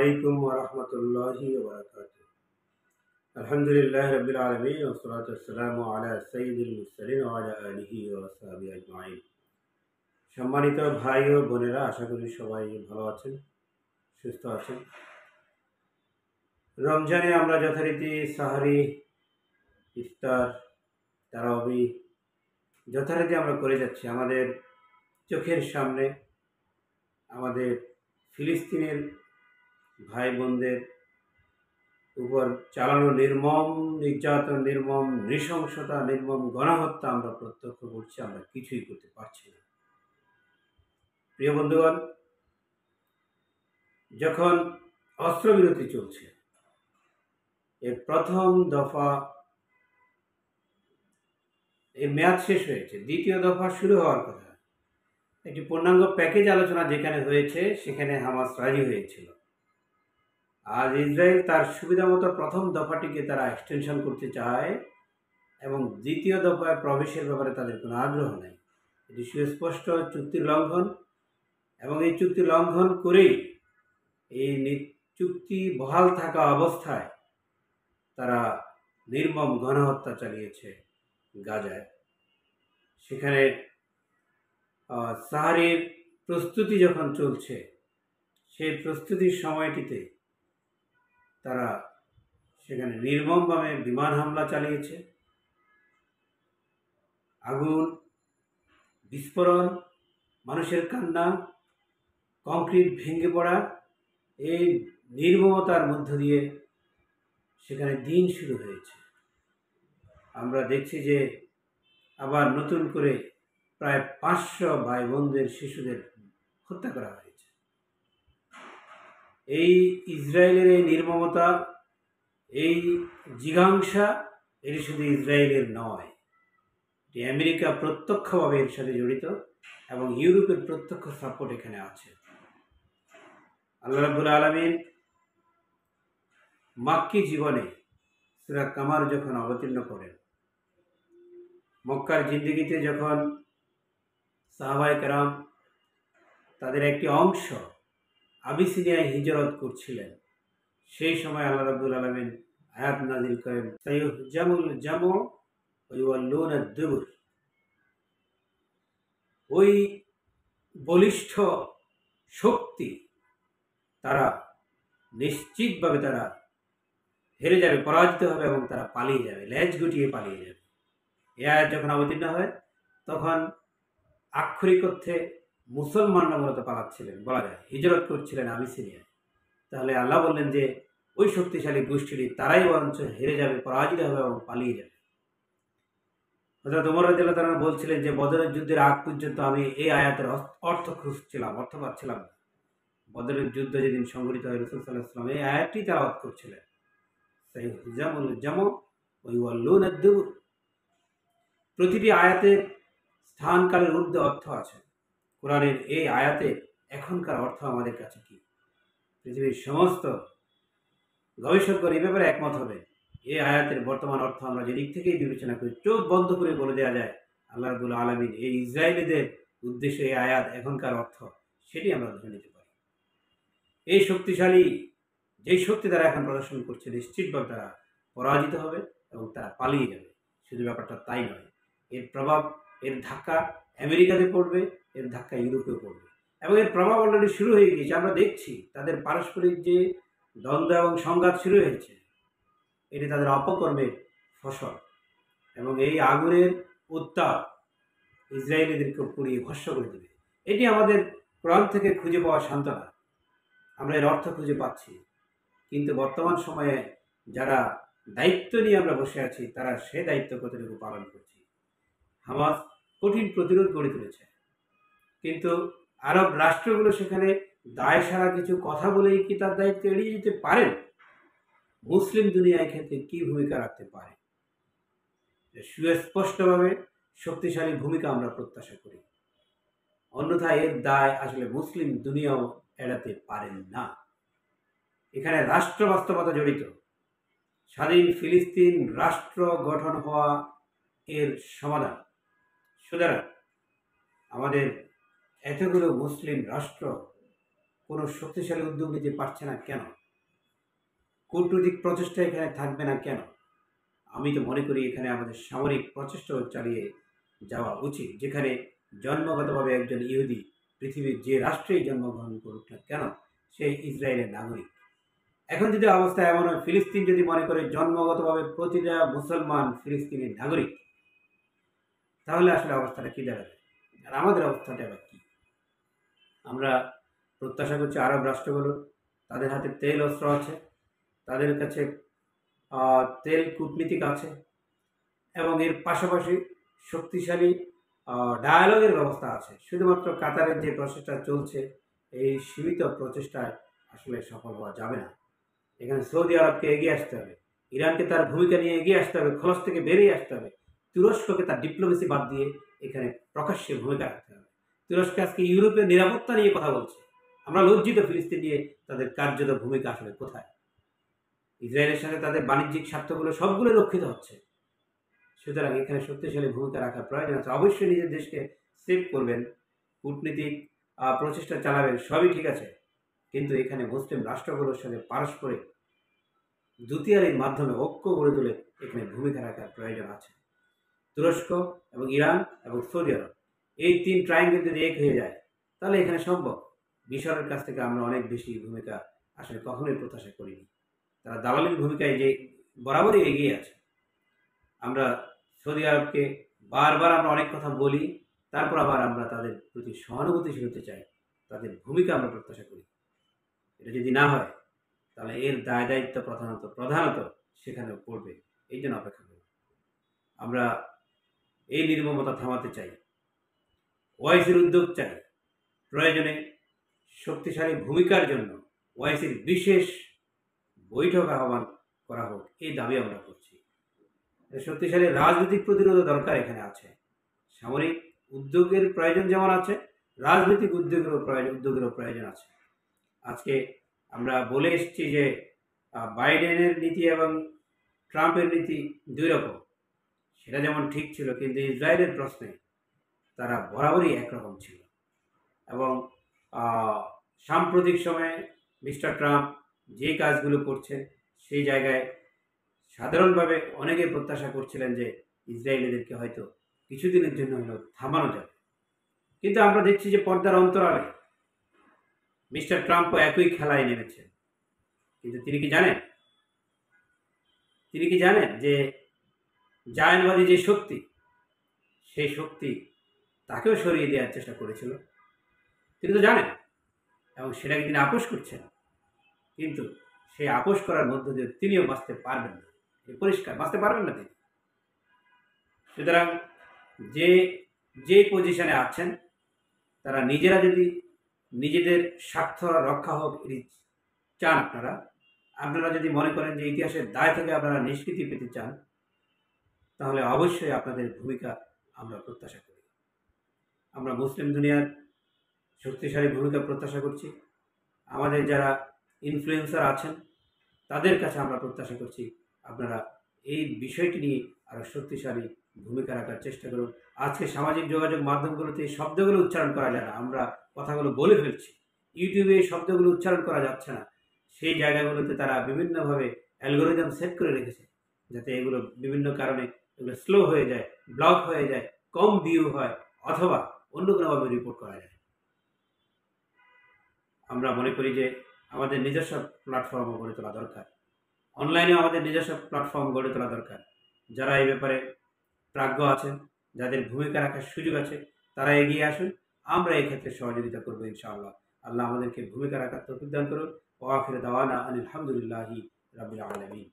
আলাইকুম ওয়া রাহমাতুল্লাহি ওয়া বারাকাতুহু। আলহামদুলিল্লাহি রাব্বিল আলামিন ওয়া সলাতু ওয়াসসালামু আলা সাইয়্যিদিল মুরসালিন ওয়া আলা আলিহি ওয়া আসহাবিহি আজমাইন। সম্মানিত ভাই ও বোনেরা, আশা করি সবাই ভালো আছেন, সুস্থ আছেন। রমজানে আমরা যথারীতি সাহারি, ইফতার, তারাবি যথারীতি আমরা করে যাচ্ছি। আমাদের চোখের সামনে আমাদের ফিলিস্তিনের ভাই বোনদের উপর চালানো নির্মম নির্যাতন, নির্মম নৃশংসতা, নির্মম গণহত্যা আমরা প্রত্যক্ষ করছি, আমরা কিছুই করতে পারছি না। প্রিয় বন্ধুগণ, যখন অস্ত্রবিরতি চলছে, এর প্রথম দফা এর মেয়াদ শেষ হয়েছে, দ্বিতীয় দফা শুরু হওয়ার কথা। একটি পূর্ণাঙ্গ প্যাকেজ আলোচনা যেখানে হয়েছে সেখানে হামাস রাজি হয়েছিল। আজ ইসরায়েল তার সুবিধা মতো প্রথম দফাটিকে তারা এক্সটেনশন করতে চায় এবং দ্বিতীয় দফায় প্রবেশের ব্যাপারে তাদের কোনো আগ্রহ নেই। এটি সুস্পষ্ট চুক্তির লঙ্ঘন এবং এই চুক্তি লঙ্ঘন করেই এই চুক্তি বহাল থাকা অবস্থায় তারা নির্মম গণহত্যা চালিয়েছে গাজায়। সেখানে সাহারির প্রস্তুতি যখন চলছে, সেই প্রস্তুতির সময়টিতে তারা সেখানে নির্মমভাবে বিমান হামলা চালিয়েছে। আগুন, বিস্ফোরণ, মানুষের কান্না, কংক্রিট ভেঙে পড়া, এই নির্মমতার মধ্য দিয়ে সেখানে দিন শুরু হয়েছে। আমরা দেখছি যে আবার নতুন করে প্রায় 500 ভাই বোনদের, শিশুদের হত্যা করা হয়েছে। এই ইসরায়েলের এই নির্মমতা, এই জিঘাংসা, এটি শুধু ইসরায়েলের নয়, এটি আমেরিকা প্রত্যক্ষভাবে এর সাথে জড়িত এবং ইউরোপের প্রত্যক্ষ সাপোর্ট এখানে আছে। আল্লাহ রাব্বুল আলামিন মাক্কি জীবনে সূরা কামার যখন অবতীর্ণ করেন, মক্কার জিন্দেগিতে যখন সাহাবায়ে কেরাম তাদের একটি অংশ আবিসিনিয়ায় হিজরত করছিলেন, সেই সময় আল্লাহ রাব্বুল আলামিন আয়াত নাযিল করেন, সাইয়ুহজামুল জামউ ওয়া ইউওয়াল্লুনা আদ-দুবুর। ওই বলিষ্ঠ শক্তি তারা নিশ্চিতভাবে তারা হেরে যাবে, পরাজিত হবে এবং তারা পালিয়ে যাবে, লেজ গুটিয়ে পালিয়ে যাবে। এই আয়াত যখন অবতীর্ণ হয় তখন আক্ষরিক অর্থে মুসলমানরা মূলত পালাচ্ছিলেন, বলা যায় হিজরত করছিলেন আবিসিনিয়ায়। তাহলে আল্লাহ বললেন যে ওই শক্তিশালী গোষ্ঠীটি তারাই বরঞ্চ হেরে যাবে, পরাজিত হবে এবং পালিয়ে যাবে। হযরত ওমর রাদিয়াল্লাহু তাআলা বলছিলেন যে বদরের যুদ্ধের আগ পর্যন্ত আমি এই আয়াতের অর্থ খুঁজছিলাম, অর্থ পাচ্ছিলাম না। বদরের যুদ্ধ যেদিন সংঘটিত হয়, রাসূল সাল্লাল্লাহু আলাইহি ওয়াসাল্লাম এই আয়াতটি তেলাওয়াত করছিলেন, সাইয়ুহজামুল জামউ ওয়া ইউওয়াল্লুনা আদ-দুবুর। প্রতিটি আয়াতের স্থানকালের ঊর্ধ্বে অর্থ আছে। কোরআনের এই আয়াতের এখনকার অর্থ আমাদের কাছে কি? পৃথিবীর সমস্ত গবেষকগণ এই ব্যাপারে একমত হবে। এই আয়াতের বর্তমান অর্থ আমরা যেদিক থেকেই বিবেচনা করি, চোখ বন্ধ করে বলে দেওয়া যায় আল্লাহ রাব্বুল আলামিন এই ইসরায়েলিদের উদ্দেশ্যে এই আয়াত এখনকার অর্থ, সেটি আমরা ধরে নিতে পারি। এই শক্তিশালী যেই শক্তি তারা এখন প্রদর্শন করছে, নিশ্চিতভাবে তারা পরাজিত হবে এবং তারা পালিয়ে যাবে। শুধু ব্যাপারটা তাই নয়, এর প্রভাব, এর ধাক্কা আমেরিকাতে পড়বে, এর ধাক্কা ইউরোপেও পড়বে এবং এর প্রভাব অলরেডি শুরু হয়ে গিয়েছে। আমরা দেখছি তাদের পারস্পরিক যে দ্বন্দ্ব এবং সংঘাত শুরু হয়েছে, এটি তাদের অপকর্মের ফসল এবং এই আগুনের উত্তাপ ইসরায়েলিদেরকে পুড়িয়ে ভস্ম করে দেবে। এটি আমাদের কোরআন থেকে খুঁজে পাওয়া সান্ত্বনা। আমরা এর অর্থ খুঁজে পাচ্ছি, কিন্তু বর্তমান সময়ে যারা দায়িত্ব নিয়ে আমরা বসে আছি, তারা সে দায়িত্ব কতটুকু পালন করছি। হামাস কঠিন প্রতিরোধ গড়ে তুলেছে, কিন্তু আরব রাষ্ট্রগুলো সেখানে দায় সারা কিছু কথা বলেই কি তার দায়িত্ব এড়িয়ে যেতে পারেন? মুসলিম দুনিয়া ক্ষেত্রে কি ভূমিকা রাখতে পারে? সুস্পষ্টভাবে শক্তিশালী ভূমিকা আমরা প্রত্যাশা করি, অন্যথায় এর দায় আসলে মুসলিম দুনিয়াও এড়াতে পারেন না। এখানে রাষ্ট্র বাস্তবতা জড়িত। স্বাধীন ফিলিস্তিন রাষ্ট্র গঠন হওয়া এর সমাধান। সুতরাং আমাদের এতগুলো মুসলিম রাষ্ট্র কোনো শক্তিশালী উদ্যোগ নিতে পারছে না কেন? কূটনৈতিক প্রচেষ্টা এখানে থাকবে না কেন? আমি তো মনে করি এখানে আমাদের সামরিক প্রচেষ্টাও চালিয়ে যাওয়া উচিত, যেখানে জন্মগতভাবে একজন ইহুদি পৃথিবীর যে রাষ্ট্রেই জন্মগ্রহণ করুক না কেন সে ইসরায়েলের নাগরিক। এখন যদি অবস্থা এমন হয়, ফিলিস্তিন যদি মনে করে জন্মগতভাবে প্রতিটা মুসলমান ফিলিস্তিনের নাগরিক, তাহলে আসলে অবস্থাটা কী দাঁড়াবে? আর আমাদের অবস্থাটা আবার কী? আমরা প্রত্যাশা করছি আরব রাষ্ট্রগুলো, তাদের হাতে তেল অস্ত্র আছে, তাদের কাছে তেল কূটনীতিক আছে, এবং এর পাশাপাশি শক্তিশালী ডায়ালগের ব্যবস্থা আছে। শুধুমাত্র কাতারের যে প্রচেষ্টা চলছে, এই সীমিত প্রচেষ্টায় আসলে সফল হওয়া যাবে না। এখানে সৌদি আরবকে এগিয়ে আসতে হবে, ইরানকে তার ভূমিকা নিয়ে এগিয়ে আসতে হবে, খলস থেকে বেরিয়ে আসতে হবে, তুরস্ককে তার ডিপ্লোমেসি বাদ দিয়ে এখানে প্রকাশ্যে ভূমিকা রাখতে হবে। তুরস্ক আজকে ইউরোপের নিরাপত্তা নিয়ে কথা বলছে। আমরা লজ্জিত ফিলিস্তিন নিয়ে তাদের কার্যত ভূমিকা আসলে কোথায়? ইসরায়েলের সাথে তাদের বাণিজ্যিক স্বার্থগুলো সবগুলো রক্ষিত হচ্ছে। সুতরাং এখানে শক্তিশালী ভূমিকা রাখার প্রয়োজন আছে। অবশ্যই নিজের দেশকে সেভ করবেন, কূটনীতিক প্রচেষ্টা চালাবেন, সবই ঠিক আছে, কিন্তু এখানে মুসলিম রাষ্ট্রগুলোর সাথে পারস্পরিক দ্বিতীয়ারির মাধ্যমে ঐক্য গড়ে তুলে এখানে ভূমিকা রাখার প্রয়োজন আছে। তুরস্ক এবং ইরান এবং সৌদি আরব, এই তিন ট্রায়াঙ্গেল যদি এক হয়ে যায় তাহলে এখানে সম্ভব। মিশরের কাছ থেকে আমরা অনেক বেশি ভূমিকা আসলে কখনোই প্রত্যাশা করিনি। তারা দালালির ভূমিকায় যে বরাবরই এগিয়ে আছে। আমরা সৌদি আরবকে বারবার আমরা অনেক কথা বলি, তারপর আবার আমরা তাদের প্রতি সহানুভূতিশীল হতে চাই, তাদের ভূমিকা আমরা প্রত্যাশা করি। এটা যদি না হয় তাহলে এর দায় দায়িত্ব প্রধানত সেখানে পড়বে। এই জন্য অপেক্ষা করি। আমরা এই নির্মমতা থামাতে চাই, ওআইসির উদ্যোগ চাই, প্রয়োজনে শক্তিশালী ভূমিকার জন্য ওআইসির বিশেষ বৈঠক আহ্বান করা হোক, এই দাবি আমরা করছি। শক্তিশালী রাজনৈতিক প্রতিরোধ দরকার এখানে আছে। সামরিক উদ্যোগের প্রয়োজন যেমন আছে, রাজনৈতিক উদ্যোগেরও প্রয়োজন আছে। আজকে আমরা বলে এসেছি যে বাইডেনের নীতি এবং ট্রাম্পের নীতি দুই রকম, সেটা যেমন ঠিক ছিল, কিন্তু ইসরায়েলের প্রশ্নে তারা বরাবরই একরকম ছিল। এবং সাম্প্রতিক সময়ে মিস্টার ট্রাম্প যে কাজগুলো করছেন, সেই জায়গায় সাধারণভাবে অনেকে প্রত্যাশা করছিলেন যে ইসরায়েলিদেরকে হয়তো কিছুদিনের জন্য হলেও থামানো যাবে। কিন্তু আমরা দেখছি যে পর্দার অন্তরালে মিস্টার ট্রাম্পও একই খেলায় নেমেছেন। কিন্তু তিনি কি জানেন যে জায়নবাদী যে শক্তি, সেই শক্তি তাকেও সরিয়ে দেওয়ার চেষ্টা করেছিল। তিনি তো জানেন, এবং সেটাকে তিনি আপোষ করছেন। কিন্তু সেই আপোষ করার মধ্য দিয়ে তিনিও বাঁচতে পারবেন না, পরিষ্কার বাঁচতে পারবেন না তিনি। সুতরাং যে পজিশনে আছেন, তারা নিজেরা যদি নিজেদের স্বার্থ রক্ষা হোক চান, আপনারা যদি মনে করেন যে ইতিহাসের দায় থেকে আপনারা নিষ্কৃতি পেতে চান, তাহলে অবশ্যই আপনাদের ভূমিকা আমরা প্রত্যাশা করি। আমরা মুসলিম দুনিয়ার শক্তিশালী ভূমিকা প্রত্যাশা করছি। আমাদের যারা ইনফ্লুয়েন্সার আছেন তাদের কাছে আমরা প্রত্যাশা করছি আপনারা এই বিষয়টি নিয়ে আরও শক্তিশালী ভূমিকা রাখার চেষ্টা করুন। আজকে সামাজিক যোগাযোগ মাধ্যমগুলোতে এই শব্দগুলো উচ্চারণ করা যায় না, আমরা কথাগুলো বলে ফেলছি। ইউটিউবে এই শব্দগুলো উচ্চারণ করা যাচ্ছে না, সেই জায়গাগুলোতে তারা বিভিন্নভাবে অ্যালগোরিদম সেট করে রেখেছে যাতে এগুলো বিভিন্ন কারণে এগুলো স্লো হয়ে যায়, ব্লক হয়ে যায়, কম ভিউ হয়, অথবা অন্য কোনোভাবে রিপোর্ট করা যায়। আমরা মনে করি যে আমাদের নিজস্ব প্ল্যাটফর্ম গড়ে তোলা দরকার, অনলাইনে আমাদের নিজস্ব প্ল্যাটফর্ম গড়ে তোলা দরকার। যারা এই ব্যাপারে প্রাজ্ঞ আছেন, যাদের ভূমিকা রাখার সুযোগ আছে, তারা এগিয়ে আসুন। আমরা এই ক্ষেত্রে সহযোগিতা করবো ইনশাআল্লাহ। আল্লাহ আমাদেরকে ভূমিকা রাখার তৌফিক দান করুন। ওয়া আখিরু দাওয়ানা আনিল হামদুলিল্লাহি রাব্বিল আলামিন।